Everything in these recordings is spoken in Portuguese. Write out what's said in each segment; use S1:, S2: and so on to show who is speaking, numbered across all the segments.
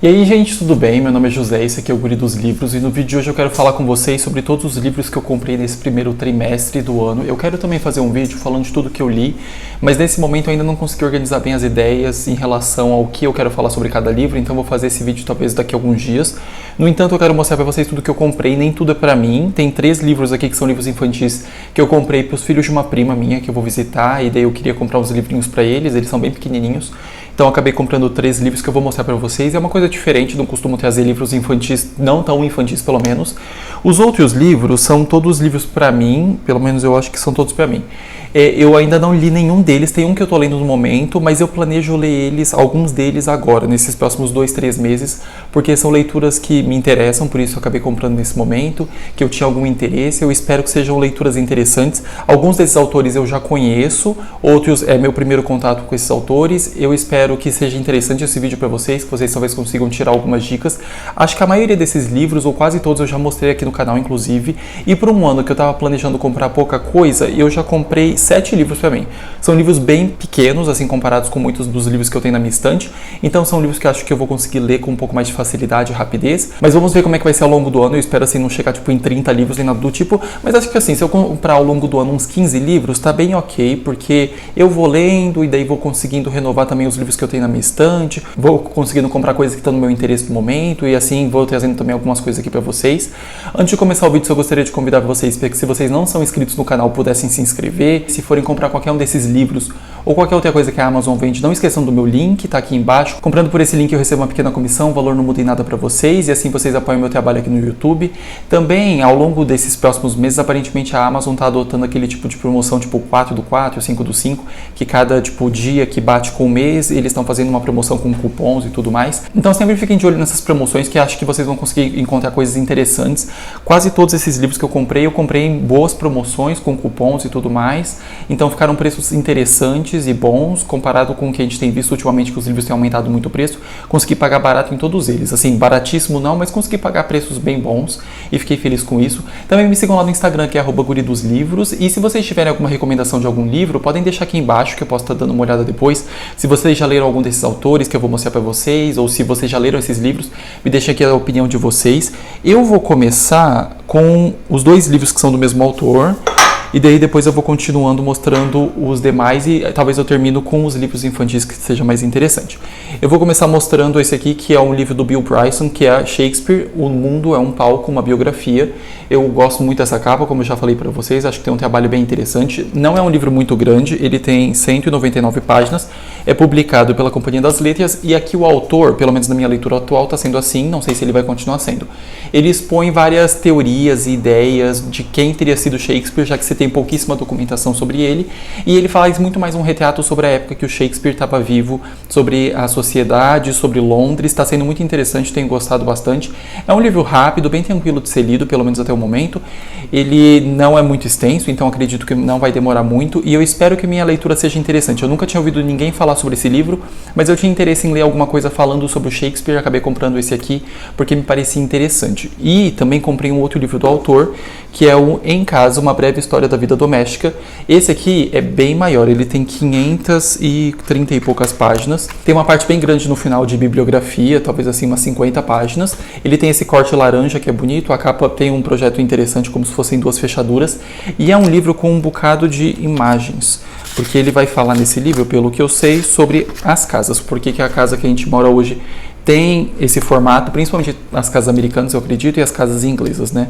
S1: E aí, gente, tudo bem? Meu nome é José, esse aqui é o Guri dos Livros e no vídeo de hoje eu quero falar com vocês sobre todos os livros que eu comprei nesse primeiro trimestre do ano. Eu quero também fazer um vídeo falando de tudo que eu li, mas nesse momento eu ainda não consegui organizar bem as ideias em relação ao que eu quero falar sobre cada livro, então vou fazer esse vídeo talvez daqui a alguns dias. No entanto, eu quero mostrar pra vocês tudo que eu comprei, nem tudo é pra mim. Tem 3 livros aqui que são livros infantis que eu comprei pros filhos de uma prima minha que eu vou visitar, e daí eu queria comprar uns livrinhos pra eles são bem pequenininhos. Então eu acabei comprando 3 livros que eu vou mostrar pra vocês. É uma coisa diferente, não costumo trazer livros infantis, não tão infantis pelo menos. Os outros livros são todos livros pra mim, pelo menos eu acho que são todos pra mim. Eu ainda não li nenhum deles, tem um que eu tô lendo no momento, mas eu planejo ler alguns deles agora, nesses próximos 2, 3 meses, porque são leituras que me interessam, por isso eu acabei comprando nesse momento, que eu tinha algum interesse, eu espero que sejam leituras interessantes. Alguns desses autores eu já conheço, outros é meu primeiro contato com esses autores, eu espero que seja interessante esse vídeo para vocês, que vocês talvez consigam tirar algumas dicas. Acho que a maioria desses livros, ou quase todos, eu já mostrei aqui no canal, inclusive, e por um ano que eu tava planejando comprar pouca coisa, eu já comprei 7 livros para mim. São livros bem pequenos, assim, comparados com muitos dos livros que eu tenho na minha estante. Então são livros que eu acho que eu vou conseguir ler com um pouco mais de facilidade e rapidez. Mas vamos ver como é que vai ser ao longo do ano. Eu espero, assim, não chegar, tipo, em 30 livros nem nada do tipo. Mas acho que, assim, se eu comprar ao longo do ano uns 15 livros, tá bem ok, porque eu vou lendo e daí vou conseguindo renovar também os livros que eu tenho na minha estante. Vou conseguindo comprar coisas que estão no meu interesse no momento e, assim, vou trazendo também algumas coisas aqui para vocês. Antes de começar o vídeo, eu gostaria de convidar vocês para que, se vocês não são inscritos no canal, pudessem se inscrever. Se forem comprar qualquer um desses livros ou qualquer outra coisa que a Amazon vende, não esqueçam do meu link, tá aqui embaixo. Comprando por esse link eu recebo uma pequena comissão, o valor não muda em nada para vocês e assim vocês apoiam meu trabalho aqui no YouTube. Também, ao longo desses próximos meses, aparentemente a Amazon tá adotando aquele tipo de promoção, tipo 4 do 4, 5 do 5, que cada tipo dia que bate com o mês, eles estão fazendo uma promoção com cupons e tudo mais. Então sempre fiquem de olho nessas promoções, que acho que vocês vão conseguir encontrar coisas interessantes. Quase todos esses livros que eu comprei em boas promoções, com cupons e tudo mais. Então ficaram preços interessantes e bons, comparado com o que a gente tem visto ultimamente, que os livros têm aumentado muito o preço. Consegui pagar barato em todos eles, assim, baratíssimo não, mas consegui pagar preços bem bons e fiquei feliz com isso. Também me sigam lá no Instagram, que é @guridosLivros, e se vocês tiverem alguma recomendação de algum livro, podem deixar aqui embaixo, que eu posso estar dando uma olhada depois. Se vocês já leram algum desses autores que eu vou mostrar para vocês, ou se vocês já leram esses livros, me deixem aqui a opinião de vocês. Eu vou começar com os 2 livros que são do mesmo autor, e daí depois eu vou continuando mostrando os demais e talvez eu termino com os livros infantis, que seja mais interessante. Eu vou começar mostrando esse aqui, que é um livro do Bill Bryson, que é Shakespeare, O Mundo é um Palco, uma biografia. Eu gosto muito dessa capa, como eu já falei para vocês, acho que tem um trabalho bem interessante. Não é um livro muito grande, ele tem 199 páginas, é publicado pela Companhia das Letras, e aqui o autor, pelo menos na minha leitura atual, está sendo assim, não sei se ele vai continuar sendo. Ele expõe várias teorias e ideias de quem teria sido Shakespeare, já que você tem pouquíssima documentação sobre ele, e ele faz muito mais um retrato sobre a época que o Shakespeare estava vivo, sobre a sociedade, sobre Londres. Está sendo muito interessante, tenho gostado bastante. É um livro rápido, bem tranquilo de ser lido, pelo menos até o momento. Ele não é muito extenso, então acredito que não vai demorar muito, e eu espero que minha leitura seja interessante. Eu nunca tinha ouvido ninguém falar sobre esse livro, mas eu tinha interesse em ler alguma coisa falando sobre o Shakespeare, acabei comprando esse aqui porque me parecia interessante. E também comprei um outro livro do autor, que é o Em Casa, Uma Breve História da Vida Doméstica. Esse aqui é bem maior, ele tem 530 e poucas páginas. Tem uma parte bem grande no final de bibliografia, talvez assim umas 50 páginas. Ele tem esse corte laranja que é bonito, a capa tem um projeto interessante, como se fossem 2 fechaduras. E é um livro com um bocado de imagens, porque ele vai falar nesse livro, pelo que eu sei, sobre as casas. Por que a casa que a gente mora hoje tem esse formato, principalmente as casas americanas, eu acredito, e as casas inglesas, né?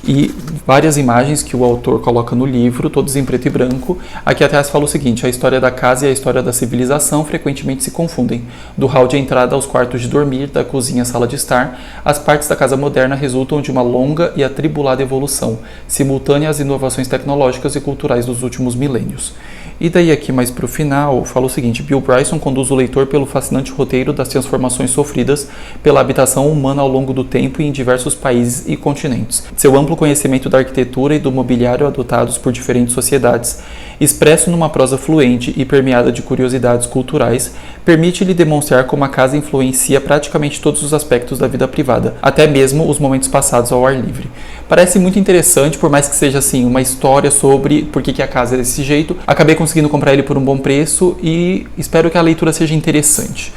S1: E várias imagens que o autor coloca no livro, todos em preto e branco. Aqui atrás fala o seguinte: a história da casa e a história da civilização frequentemente se confundem. Do hall de entrada aos quartos de dormir, da cozinha à sala de estar, as partes da casa moderna resultam de uma longa e atribulada evolução, simultânea às inovações tecnológicas e culturais dos últimos milênios. E daí aqui mais para o final, fala o seguinte: Bill Bryson conduz o leitor pelo fascinante roteiro das transformações sofridas pela habitação humana ao longo do tempo e em diversos países e continentes. Seu amplo conhecimento da arquitetura e do mobiliário adotados por diferentes sociedades, expresso numa prosa fluente e permeada de curiosidades culturais, permite-lhe demonstrar como a casa influencia praticamente todos os aspectos da vida privada, até mesmo os momentos passados ao ar livre. Parece muito interessante, por mais que seja assim uma história sobre por que a casa é desse jeito. Acabei conseguindo comprar ele por um bom preço e espero que a leitura seja interessante.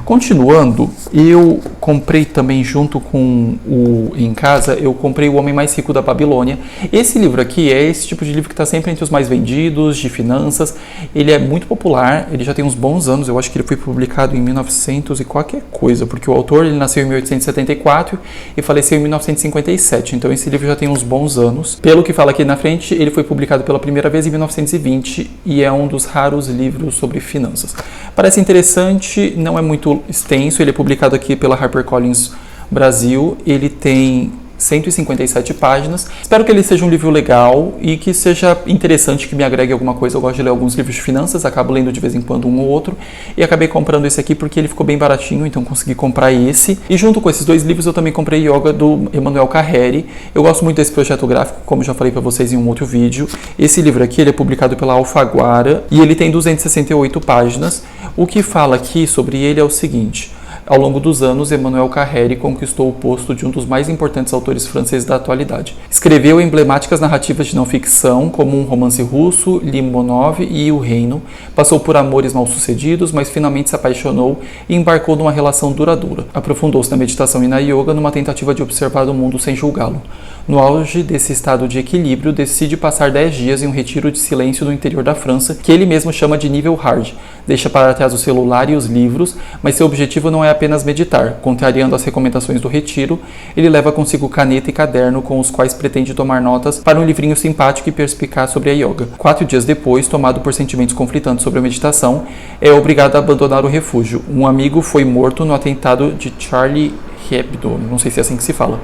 S1: Continuando, eu comprei também junto com o Em Casa, eu comprei O Homem Mais Rico da Babilônia. Esse livro aqui é esse tipo de livro que está sempre entre os mais vendidos, de finanças. Ele é muito popular, ele já tem uns bons anos, eu acho que ele foi publicado em 1900 e qualquer coisa, porque o autor ele nasceu em 1874 e faleceu em 1957, então esse livro já tem uns bons anos. Pelo que fala aqui na frente, ele foi publicado pela primeira vez em 1920 e é um dos raros livros sobre finanças. Parece interessante, não é muito extenso, ele é publicado aqui pela HarperCollins Brasil, ele tem 157 páginas. Espero que ele seja um livro legal e que seja interessante, que me agregue alguma coisa. Eu gosto de ler alguns livros de finanças, acabo lendo de vez em quando um ou outro, e acabei comprando esse aqui porque ele ficou bem baratinho, então consegui comprar esse. E junto com esses dois livros eu também comprei Yoga do Emmanuel Carreri. Eu gosto muito desse projeto gráfico, como já falei para vocês em um outro vídeo. Esse livro aqui ele é publicado pela Alfaguara e ele tem 268 páginas. O que fala aqui sobre ele é o seguinte: ao longo dos anos, Emmanuel Carreri conquistou o posto de um dos mais importantes autores franceses da atualidade. Escreveu emblemáticas narrativas de não-ficção, como Um Romance Russo, Limonov e O Reino. Passou por amores mal-sucedidos, mas finalmente se apaixonou e embarcou numa relação duradoura. Aprofundou-se na meditação e na yoga numa tentativa de observar o mundo sem julgá-lo. No auge desse estado de equilíbrio, decide passar 10 dias em um retiro de silêncio no interior da França, que ele mesmo chama de nível hard. Deixa para trás o celular e os livros, mas seu objetivo não é apenas meditar. Contrariando as recomendações do retiro, ele leva consigo caneta e caderno com os quais pretende tomar notas para um livrinho simpático e perspicaz sobre a yoga. 4 dias depois, tomado por sentimentos conflitantes sobre a meditação, é obrigado a abandonar o refúgio. Um amigo foi morto no atentado de Charlie Hebdo, não sei se é assim que se fala.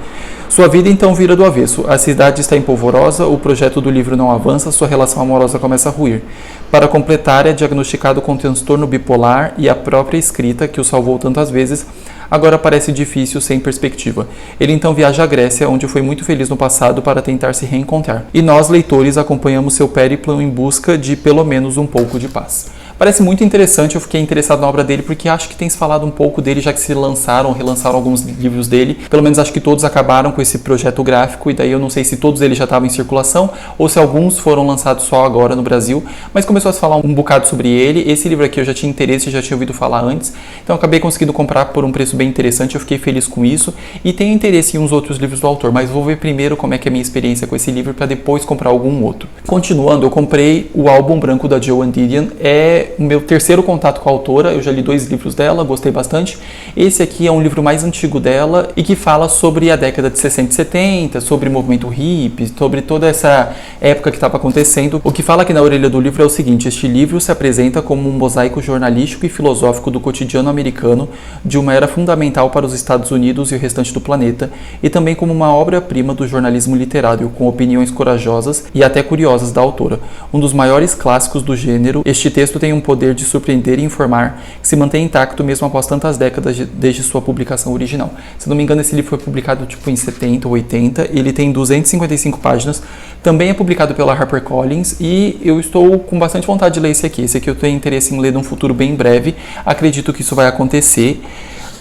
S1: Sua vida então vira do avesso. A cidade está empolvorosa, o projeto do livro não avança, sua relação amorosa começa a ruir. Para completar, é diagnosticado com transtorno bipolar e a própria escrita, que o salvou tantas vezes, agora parece difícil, sem perspectiva. Ele então viaja à Grécia, onde foi muito feliz no passado, para tentar se reencontrar. E nós, leitores, acompanhamos seu périplo em busca de pelo menos um pouco de paz. Parece muito interessante, eu fiquei interessado na obra dele porque acho que tem se falado um pouco dele, já que se relançaram alguns livros dele. Pelo menos acho que todos acabaram com esse projeto gráfico, e daí eu não sei se todos eles já estavam em circulação ou se alguns foram lançados só agora no Brasil, mas começou a se falar um bocado sobre ele. Esse livro aqui eu já tinha interesse, já tinha ouvido falar antes, então eu acabei conseguindo comprar por um preço bem interessante, eu fiquei feliz com isso, e tenho interesse em uns outros livros do autor, mas vou ver primeiro como é que é a minha experiência com esse livro para depois comprar algum outro. Continuando, eu comprei o álbum branco da Joan Didion, é o meu terceiro contato com a autora. Eu já li 2 livros dela, gostei bastante. Esse aqui é um livro mais antigo dela e que fala sobre a década de 60 e 70, sobre o movimento hippie, sobre toda essa época que estava acontecendo. O que fala aqui na orelha do livro é o seguinte: este livro se apresenta como um mosaico jornalístico e filosófico do cotidiano americano de uma era fundamental para os Estados Unidos e o restante do planeta, e também como uma obra-prima do jornalismo literário, com opiniões corajosas e até curiosas da autora. Um dos maiores clássicos do gênero, este texto tem um poder de surpreender e informar, que se mantém intacto mesmo após tantas décadas desde sua publicação original. Se não me engano, esse livro foi publicado em 70 ou 80, ele tem 255 páginas, também é publicado pela HarperCollins, e eu estou com bastante vontade de ler esse aqui. Esse aqui eu tenho interesse em ler num futuro bem breve, acredito que isso vai acontecer.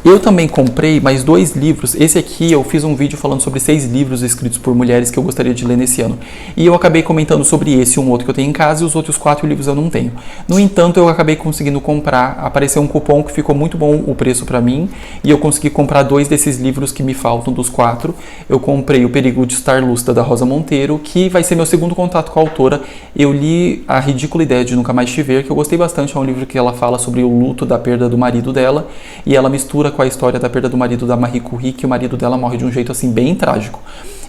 S1: Eu também comprei mais 2 livros. Esse aqui eu fiz um vídeo falando sobre 6 livros escritos por mulheres que eu gostaria de ler nesse ano. E eu acabei comentando sobre esse e um outro que eu tenho em casa, e os outros 4 livros eu não tenho. No entanto, eu acabei conseguindo comprar. Apareceu um cupom que ficou muito bom o preço para mim, e eu consegui comprar 2 desses livros que me faltam dos 4. Eu comprei O Perigo de Estar Lúcida, da Rosa Monteiro, que vai ser meu segundo contato com a autora. Eu li A Ridícula Ideia de Nunca Mais Te Ver, que eu gostei bastante. É um livro que ela fala sobre o luto da perda do marido dela, e ela mistura com a história da perda do marido da Marie Curie, que o marido dela morre de um jeito assim bem trágico.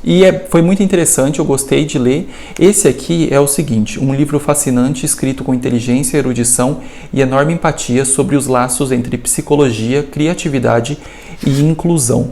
S1: E foi muito interessante, eu gostei de ler. Esse aqui é o seguinte: um livro fascinante, escrito com inteligência, erudição e enorme empatia sobre os laços entre psicologia, criatividade e inclusão.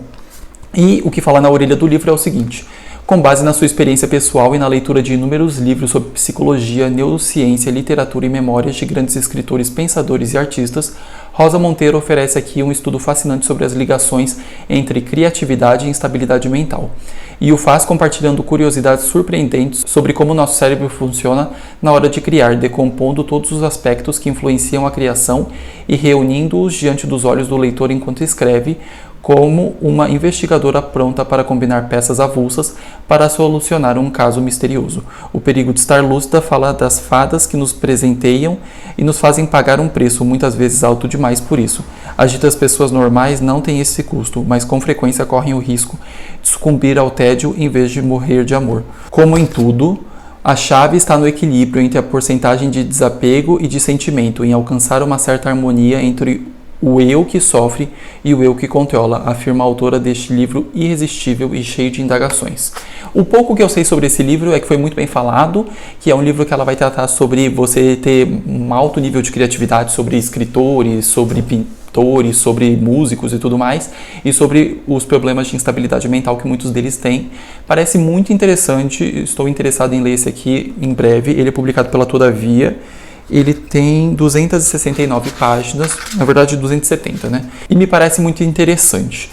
S1: E o que fala na orelha do livro é o seguinte: com base na sua experiência pessoal e na leitura de inúmeros livros sobre psicologia, neurociência, literatura e memórias de grandes escritores, pensadores e artistas, Rosa Monteiro oferece aqui um estudo fascinante sobre as ligações entre criatividade e instabilidade mental. E o faz compartilhando curiosidades surpreendentes sobre como nosso cérebro funciona na hora de criar, decompondo todos os aspectos que influenciam a criação e reunindo-os diante dos olhos do leitor enquanto escreve, como uma investigadora pronta para combinar peças avulsas para solucionar um caso misterioso. O perigo de estar lúcida fala das fadas que nos presenteiam e nos fazem pagar um preço muitas vezes alto demais por isso. As ditas pessoas normais não têm esse custo, mas com frequência correm o risco de sucumbir ao tédio em vez de morrer de amor. Como em tudo, a chave está no equilíbrio entre a porcentagem de desapego e de sentimento, em alcançar uma certa harmonia entre o eu que sofre e o eu que controla, afirma a autora deste livro irresistível e cheio de indagações. O pouco que eu sei sobre esse livro é que foi muito bem falado, que é um livro que ela vai tratar sobre você ter um alto nível de criatividade, sobre escritores, sobre pintores, sobre músicos e tudo mais, e sobre os problemas de instabilidade mental que muitos deles têm. Parece muito interessante, estou interessado em ler esse aqui em breve. Ele é publicado pela Todavia. Ele tem 269 páginas, na verdade 270, né? E me parece muito interessante.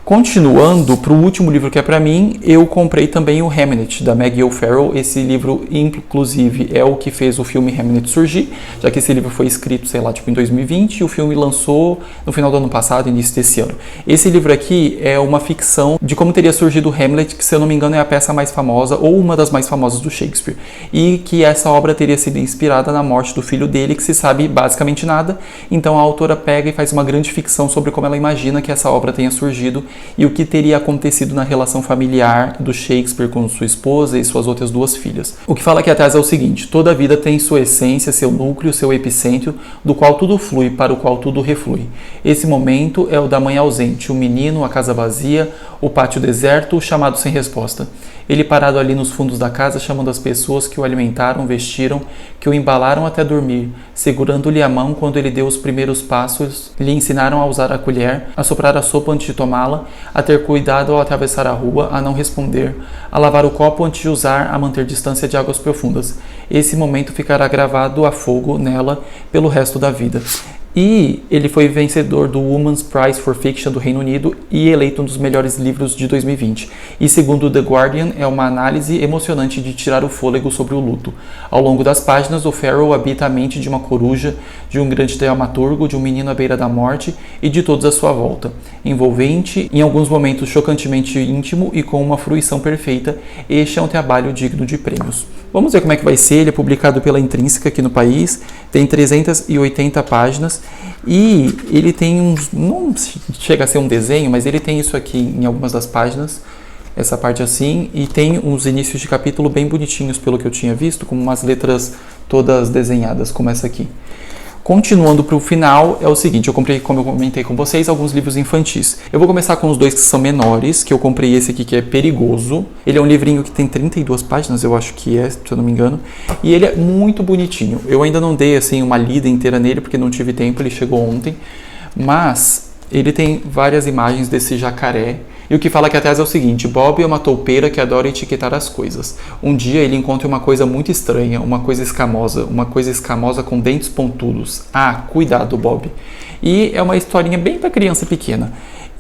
S1: Continuando para o último livro que é para mim, eu comprei também o Hamnet, da Maggie O'Farrell. Esse livro, inclusive, é o que fez o filme Hamnet surgir, já que esse livro foi escrito, sei lá, tipo em 2020, e o filme lançou no final do ano passado, início desse ano. Esse livro aqui é uma ficção de como teria surgido o Hamlet, que, se eu não me engano, é a peça mais famosa, ou uma das mais famosas do Shakespeare, e que essa obra teria sido inspirada na morte do filho dele, que se sabe basicamente nada. Então a autora pega e faz uma grande ficção sobre como ela imagina que essa obra tenha surgido e o que teria acontecido na relação familiar do Shakespeare com sua esposa e suas outras duas filhas. O que fala aqui atrás é o seguinte: toda vida tem sua essência, seu núcleo, seu epicentro, do qual tudo flui, para o qual tudo reflui. Esse momento é o da mãe ausente, o menino, a casa vazia, o pátio deserto, o chamado sem resposta. Ele parado ali nos fundos da casa, chamando as pessoas que o alimentaram, vestiram, que o embalaram até dormir, segurando-lhe a mão quando ele deu os primeiros passos, lhe ensinaram a usar a colher, a soprar a sopa antes de tomá-la, a ter cuidado ao atravessar a rua, a não responder, a lavar o copo antes de usar, a manter distância de águas profundas. Esse momento ficará gravado a fogo nela pelo resto da vida. E ele foi vencedor do Women's Prize for Fiction do Reino Unido e eleito um dos melhores livros de 2020. E segundo The Guardian, é uma análise emocionante de tirar o fôlego sobre o luto. Ao longo das páginas, O'Farrell habita a mente de uma coruja, de um grande dramaturgo, de um menino à beira da morte e de todos à sua volta. Envolvente, em alguns momentos chocantemente íntimo e com uma fruição perfeita, este é um trabalho digno de prêmios. Vamos ver como é que vai ser. Ele é publicado pela Intrínseca aqui no país, tem 380 páginas e ele tem uns, não chega a ser um desenho, mas ele tem isso aqui em algumas das páginas, essa parte assim, e tem uns inícios de capítulo bem bonitinhos pelo que eu tinha visto, com umas letras todas desenhadas, como essa aqui. Continuando para o final, é o seguinte: eu comprei, como eu comentei com vocês, alguns livros infantis. Eu vou começar com os dois que são menores, que eu comprei esse aqui, que é Perigoso. Ele é um livrinho que tem 32 páginas, eu acho que é, se eu não me engano. E ele é muito bonitinho. Eu ainda não dei assim uma lida inteira nele, porque não tive tempo, ele chegou ontem. Mas ele tem várias imagens desse jacaré. E o que fala aqui atrás é o seguinte: Bob é uma toupeira que adora etiquetar as coisas. Um dia ele encontra uma coisa muito estranha, uma coisa escamosa com dentes pontudos. Ah, cuidado, Bob. E é uma historinha bem para criança pequena.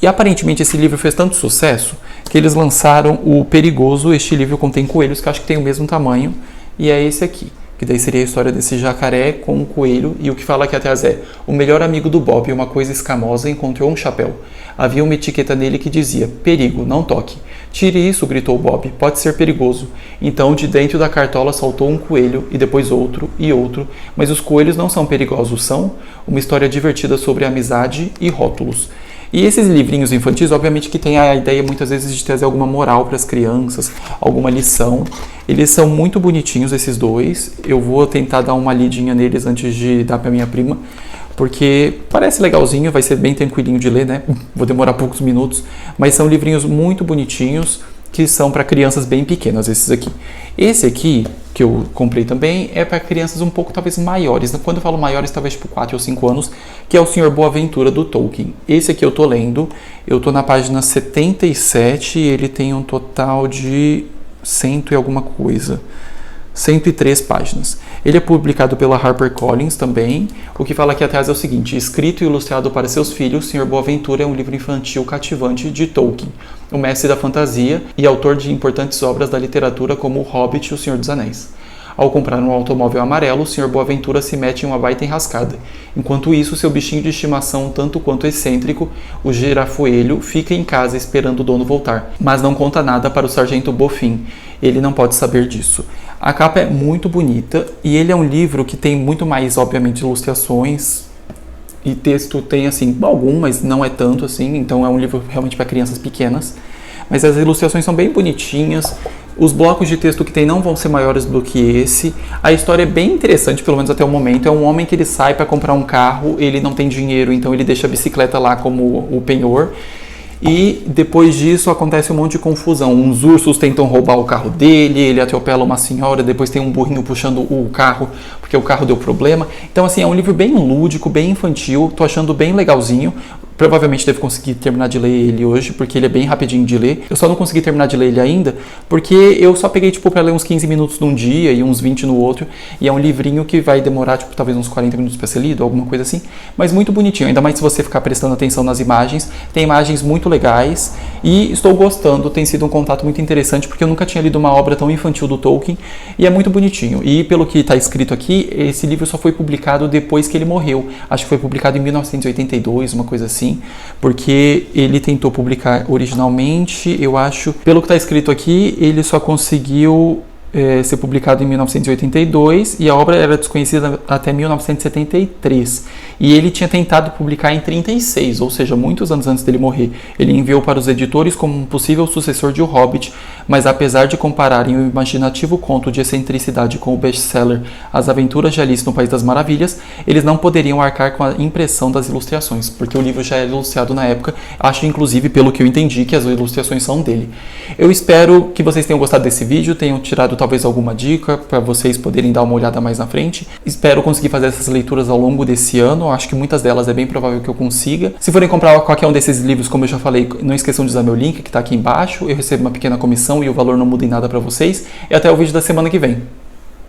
S1: E aparentemente esse livro fez tanto sucesso que eles lançaram o Perigoso. Este livro contém coelhos que acho que tem o mesmo tamanho, e é esse aqui, que daí seria a história desse jacaré com um coelho. E o que fala aqui atrás é: o melhor amigo do Bob, uma coisa escamosa, encontrou um chapéu. Havia uma etiqueta nele que dizia: perigo, não toque. Tire isso, gritou Bob, pode ser perigoso. Então de dentro da cartola saltou um coelho, e depois outro e outro. Mas os coelhos não são perigosos, são? Uma história divertida sobre amizade e rótulos. E esses livrinhos infantis, obviamente que tem a ideia muitas vezes de trazer alguma moral para as crianças, alguma lição. Eles são muito bonitinhos, esses dois. Eu vou tentar dar uma lidinha neles antes de dar para minha prima, porque parece legalzinho, vai ser bem tranquilinho de ler, né? Vou demorar poucos minutos, mas são livrinhos muito bonitinhos, que são para crianças bem pequenas, esses aqui. Esse aqui, que eu comprei também, é para crianças um pouco talvez maiores. Quando eu falo maiores, talvez tipo 4 ou 5 anos, que é o Senhor Boaventura do Tolkien. Esse aqui eu tô lendo, eu tô na página 77, e ele tem um total de 100 e alguma coisa. 103 páginas. Ele é publicado pela HarperCollins também. O que fala aqui atrás é o seguinte: escrito e ilustrado para seus filhos, Senhor Boaventura é um livro infantil cativante de Tolkien, o mestre da fantasia e autor de importantes obras da literatura como O Hobbit e O Senhor dos Anéis. Ao comprar um automóvel amarelo, o Sr. Boaventura se mete em uma baita enrascada. Enquanto isso, seu bichinho de estimação, tanto quanto excêntrico, o girafoelho, fica em casa esperando o dono voltar, mas não conta nada para o sargento Bofim. Ele não pode saber disso. A capa é muito bonita e ele é um livro que tem muito mais, obviamente, ilustrações e texto tem, assim, algum, mas não é tanto assim, então é um livro realmente para crianças pequenas. Mas as ilustrações são bem bonitinhas, os blocos de texto que tem não vão ser maiores do que esse. A história é bem interessante, pelo menos até o momento. É um homem que ele sai para comprar um carro, ele não tem dinheiro, então ele deixa a bicicleta lá como o penhor. E depois disso acontece um monte de confusão. Uns ursos tentam roubar o carro dele, ele atropela uma senhora, depois tem um burrinho puxando o carro, porque o carro deu problema. Então, assim, é um livro bem lúdico, bem infantil, tô achando bem legalzinho. Provavelmente devo conseguir terminar de ler ele hoje, porque ele é bem rapidinho de ler. Eu só não consegui terminar de ler ele ainda, porque eu só peguei, tipo, para ler uns 15 minutos num dia e uns 20 no outro. E é um livrinho que vai demorar, tipo, talvez uns 40 minutos para ser lido, alguma coisa assim. Mas muito bonitinho, ainda mais se você ficar prestando atenção nas imagens. Tem imagens muito legais e estou gostando. Tem sido um contato muito interessante, porque eu nunca tinha lido uma obra tão infantil do Tolkien. E é muito bonitinho. E pelo que está escrito aqui, esse livro só foi publicado depois que ele morreu. Acho que foi publicado em 1982, uma coisa assim. Porque ele tentou publicar originalmente, eu acho, pelo que está escrito aqui, ele só conseguiu ser publicado em 1982 e a obra era desconhecida até 1973. E ele tinha tentado publicar em 36, ou seja, muitos anos antes dele morrer. Ele enviou para os editores como um possível sucessor de O Hobbit, mas apesar de compararem o imaginativo conto de excentricidade com o best-seller As Aventuras de Alice no País das Maravilhas, eles não poderiam arcar com a impressão das ilustrações, porque o livro já era ilustrado na época. Acho, inclusive, pelo que eu entendi, que as ilustrações são dele. Eu espero que vocês tenham gostado desse vídeo, tenham tirado talvez alguma dica para vocês poderem dar uma olhada mais na frente. Espero conseguir fazer essas leituras ao longo desse ano, acho que muitas delas é bem provável que eu consiga. Se forem comprar qualquer um desses livros, como eu já falei, não esqueçam de usar meu link que está aqui embaixo, eu recebo uma pequena comissão e o valor não muda em nada para vocês. E até o vídeo da semana que vem.